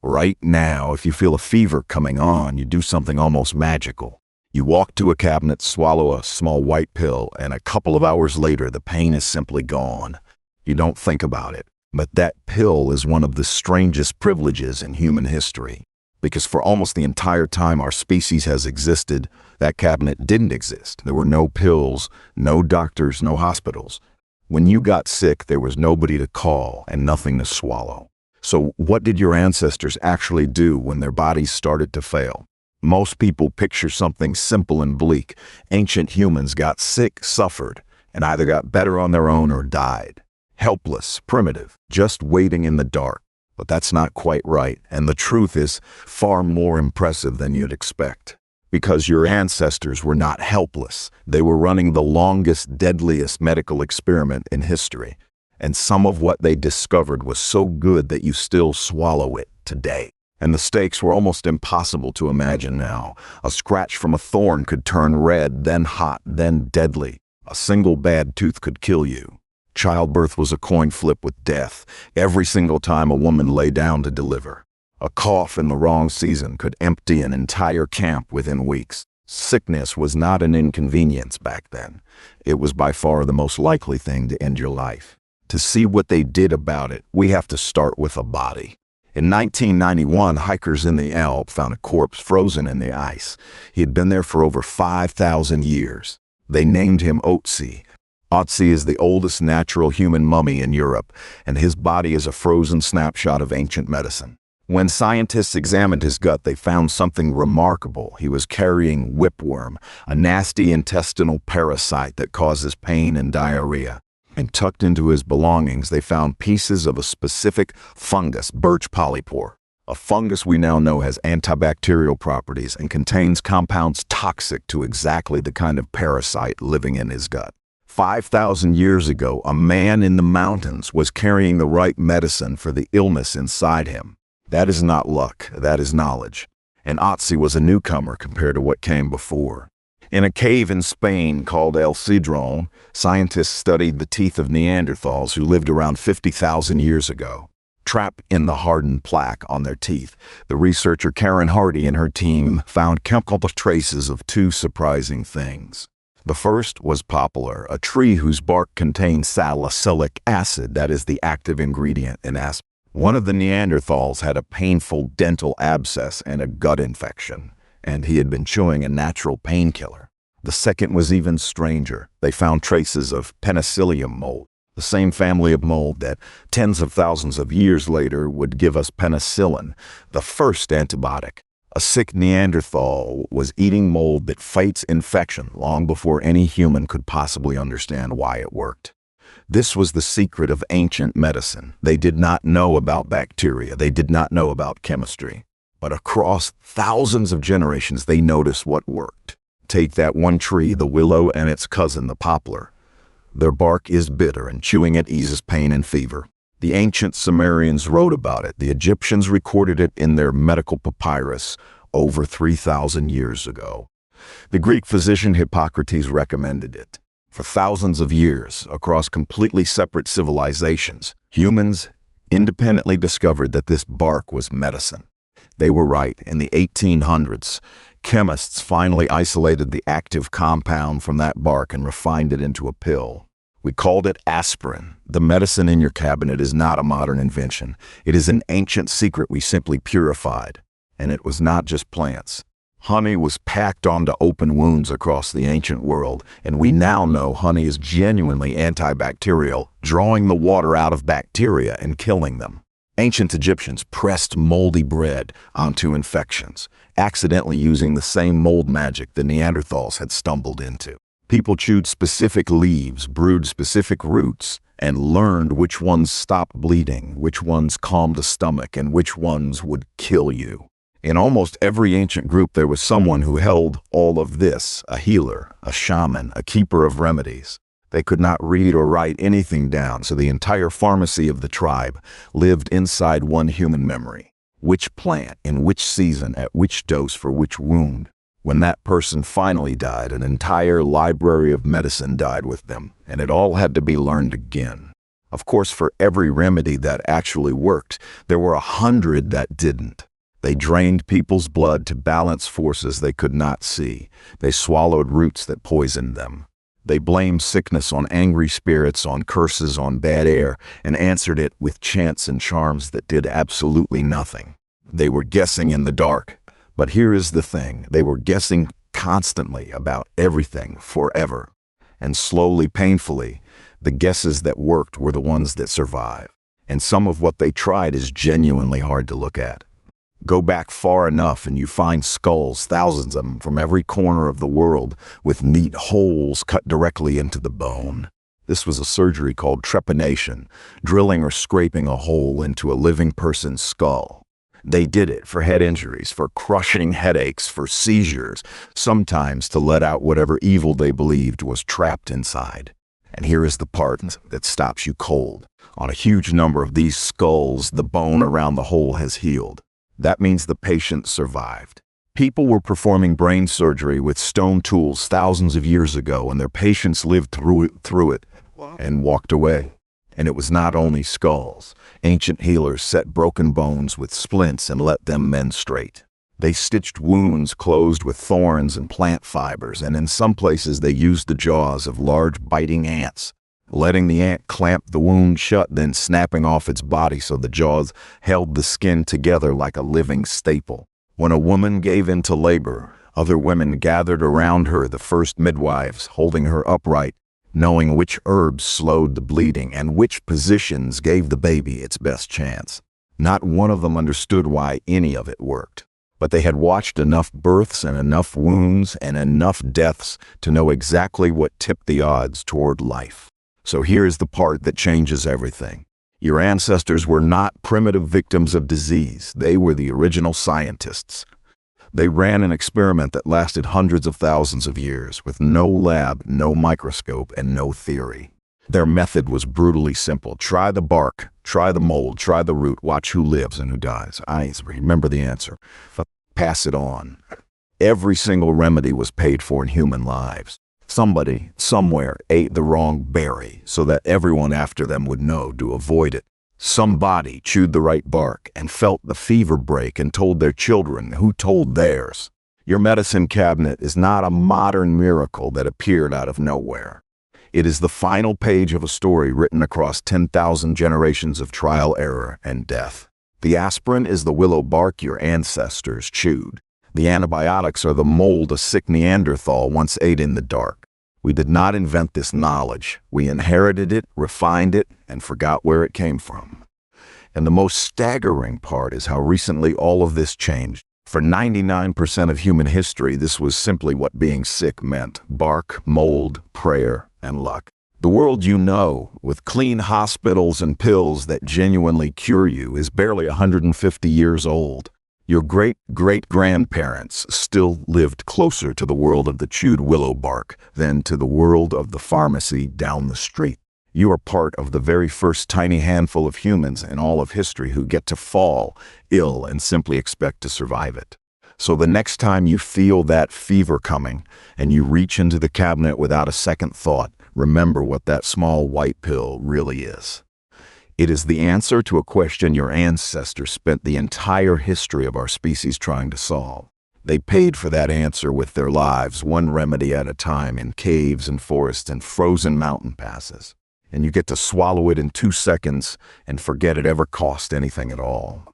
Right now, if you feel a fever coming on, you do something almost magical. You walk to a cabinet, swallow a small white pill, and a couple of hours later, the pain is simply gone. You don't think about it. But that pill is one of the strangest privileges in human history. Because for almost the entire time our species has existed, that cabinet didn't exist. There were no pills, no doctors, no hospitals. When you got sick, there was nobody to call and nothing to swallow. So what did your ancestors actually do when their bodies started to fail? Most people picture something simple and bleak. Ancient humans got sick, suffered, and either got better on their own or died. Helpless, primitive, just waiting in the dark. But that's not quite right, and the truth is far more impressive than you'd expect. Because your ancestors were not helpless. They were running the longest, deadliest medical experiment in history. And some of what they discovered was so good that you still swallow it today. And the stakes were almost impossible to imagine now. A scratch from a thorn could turn red, then hot, then deadly. A single bad tooth could kill you. Childbirth was a coin flip with death every single time a woman lay down to deliver. A cough in the wrong season could empty an entire camp within weeks. Sickness was not an inconvenience back then. It was by far the most likely thing to end your life. To see what they did about it, we have to start with a body. In 1991, hikers in the Alps found a corpse frozen in the ice. He had been there for over 5,000 years. They named him Otzi. Otzi is the oldest natural human mummy in Europe, and his body is a frozen snapshot of ancient medicine. When scientists examined his gut, they found something remarkable. He was carrying whipworm, a nasty intestinal parasite that causes pain and diarrhea. And tucked into his belongings, they found pieces of a specific fungus, birch polypore. A fungus we now know has antibacterial properties and contains compounds toxic to exactly the kind of parasite living in his gut. 5,000 years ago, a man in the mountains was carrying the right medicine for the illness inside him. That is not luck, that is knowledge. And Otzi was a newcomer compared to what came before. In a cave in Spain called El Cedron, scientists studied the teeth of Neanderthals who lived around 50,000 years ago. Trapped in the hardened plaque on their teeth, the researcher Karen Hardy and her team found chemical traces of two surprising things. The first was poplar, a tree whose bark contains salicylic acid, that is the active ingredient in aspirin. One of the Neanderthals had a painful dental abscess and a gut infection, and he had been chewing a natural painkiller. The second was even stranger. They found traces of penicillin mold, the same family of mold that tens of thousands of years later would give us penicillin, the first antibiotic. A sick Neanderthal was eating mold that fights infection long before any human could possibly understand why it worked. This was the secret of ancient medicine. They did not know about bacteria. They did not know about chemistry. But across thousands of generations, they noticed what worked. Take that one tree, the willow, and its cousin, the poplar. Their bark is bitter, and chewing it eases pain and fever. The ancient Sumerians wrote about it. The Egyptians recorded it in their medical papyrus over 3,000 years ago. The Greek physician Hippocrates recommended it. For thousands of years, across completely separate civilizations, humans independently discovered that this bark was medicine. They were right. In the 1800s, chemists finally isolated the active compound from that bark and refined it into a pill. We called it aspirin. The medicine in your cabinet is not a modern invention. It is an ancient secret we simply purified. And it was not just plants. Honey was packed onto open wounds across the ancient world, and we now know honey is genuinely antibacterial, drawing the water out of bacteria and killing them. Ancient Egyptians pressed moldy bread onto infections, accidentally using the same mold magic the Neanderthals had stumbled into. People chewed specific leaves, brewed specific roots, and learned which ones stopped bleeding, which ones calmed the stomach, and which ones would kill you. In almost every ancient group, there was someone who held all of this, a healer, a shaman, a keeper of remedies. They could not read or write anything down, so the entire pharmacy of the tribe lived inside one human memory. Which plant, in which season, at which dose for which wound. When that person finally died, an entire library of medicine died with them, and it all had to be learned again. Of course, for every remedy that actually worked, there were 100 that didn't. They drained people's blood to balance forces they could not see. They swallowed roots that poisoned them. They blamed sickness on angry spirits, on curses, on bad air, and answered it with chants and charms that did absolutely nothing. They were guessing in the dark. But here is the thing. They were guessing constantly about everything forever. And slowly, painfully, the guesses that worked were the ones that survived. And some of what they tried is genuinely hard to look at. Go back far enough and you find skulls, thousands of them, from every corner of the world, with neat holes cut directly into the bone. This was a surgery called trepanation, drilling or scraping a hole into a living person's skull. They did it for head injuries, for crushing headaches, for seizures, sometimes to let out whatever evil they believed was trapped inside. And here is the part that stops you cold. On a huge number of these skulls, the bone around the hole has healed. That means the patient survived. People were performing brain surgery with stone tools thousands of years ago, and their patients lived through it and walked away. And it was not only skulls. Ancient healers set broken bones with splints and let them mend straight. They stitched wounds closed with thorns and plant fibers, and in some places they used the jaws of large biting ants, letting the ant clamp the wound shut, then snapping off its body so the jaws held the skin together like a living staple. When a woman gave into labor, other women gathered around her, the first midwives, holding her upright, knowing which herbs slowed the bleeding and which positions gave the baby its best chance. Not one of them understood why any of it worked, but they had watched enough births and enough wounds and enough deaths to know exactly what tipped the odds toward life. So here's the part that changes everything. Your ancestors were not primitive victims of disease. They were the original scientists. They ran an experiment that lasted hundreds of thousands of years with no lab, no microscope, and no theory. Their method was brutally simple. Try the bark, try the mold, try the root, watch who lives and who dies. I remember the answer. Pass it on. Every single remedy was paid for in human lives. Somebody, somewhere, ate the wrong berry so that everyone after them would know to avoid it. Somebody chewed the right bark and felt the fever break and told their children, who told theirs. Your medicine cabinet is not a modern miracle that appeared out of nowhere. It is the final page of a story written across 10,000 generations of trial, error, and death. The aspirin is the willow bark your ancestors chewed. The antibiotics are the mold a sick Neanderthal once ate in the dark. We did not invent this knowledge. We inherited it, refined it, and forgot where it came from. And the most staggering part is how recently all of this changed. For 99% of human history, this was simply what being sick meant: bark, mold, prayer, and luck. The world you know, with clean hospitals and pills that genuinely cure you, is barely 150 years old. Your great-great-grandparents still lived closer to the world of the chewed willow bark than to the world of the pharmacy down the street. You are part of the very first tiny handful of humans in all of history who get to fall ill and simply expect to survive it. So the next time you feel that fever coming and you reach into the cabinet without a second thought, remember what that small white pill really is. It is the answer to a question your ancestors spent the entire history of our species trying to solve. They paid for that answer with their lives, one remedy at a time, in caves and forests and frozen mountain passes. And you get to swallow it in 2 seconds and forget it ever cost anything at all.